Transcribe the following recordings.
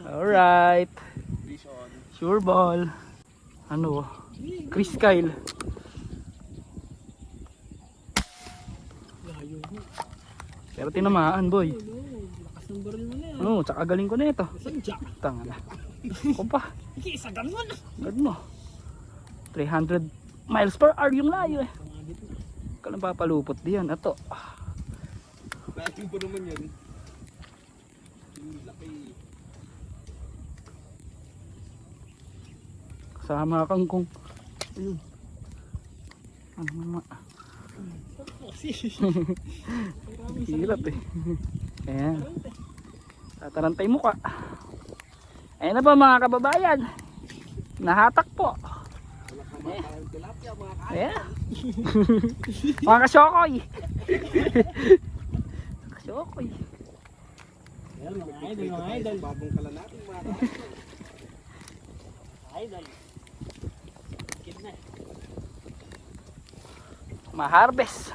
Alright. Sure ball. Ano? Chris Kyle. Pero tinamaan boy. Lakas ng baril mo na yan. Oo, tsaka galing ko na ito. Sadya. Tanga na. Kumpa. Ikisagan mo na. Gad mo. 300 miles per hour yung layo eh. Ka lang papalupot diyan. Ato. Laking pa naman yan. Laki. Kasama kang kung. Ayun. Ano naman. Hirap eh. Ayan. Tatarantay mo ka. Ayan na po mga kababayan. Nahatak po. Ayan. Mga kasyokoy. Kasyokoy. Ayan mga idol, mga idol. Bagong kala natin mga Idol. Kid na. Ma-harvest.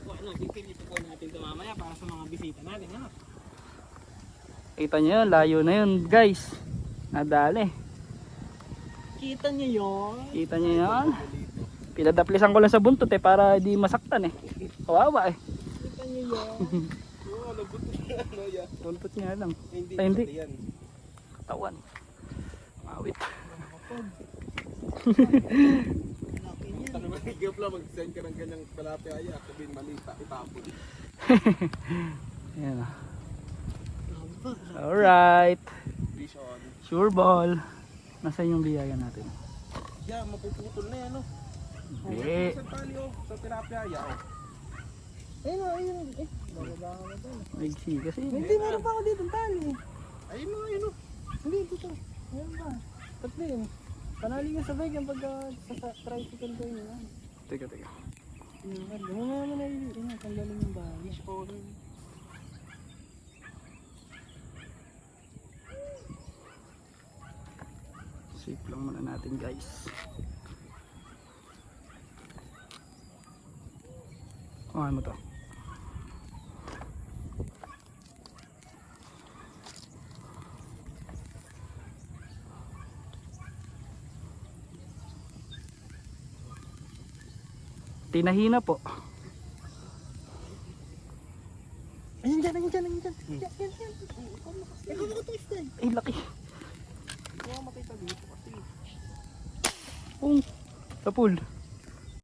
Ano, pipilito po natin ito mamaya para sa mga bisita natin. Ano? Kita nyo yun, layo na yun guys. Nadali. Kita niyo yun? Kita nyo yun. Pinadaplisan ko lang sa buntot eh para di masaktan eh. Kawawa eh. Kita niyo yun? Oo, nabuto na ano yan. Buntot niya lang. Hindi. Ay, hindi. Yan. Katawan. Mawit. Ano ba, higap lang mag-send ka ng ganyang palapaya at sabihin malita, itapon. Ayan o. Alright. Vision. Sure ball. Nasaan yung biyaya natin? Yeah, mapuputol na yan, no? Hindi. Sa tali, oh. Sa tilapia, oh. Ayun o, ayun. Eh, bababa ka na ito. Maigsi kasi. Hindi, meron pa ako dito ang tali. Ayun, no, ayun, no. Hindi, dito. Ayun ba? Tatlo yun. Panali ka sa bike yung pagka sa tricycle ko yun. Teka, teka. Mamaya mo na yun. Tanggalin yung bahay. Safe lang muna natin guys. Kuhaan mo to. Tinahina po. Ayun dyan, ayun dyan, ayun dyan. Yan, yan, yan. Ikaw makatais na eh. Ay laki. Ikaw makita dito kasi. Sa pool.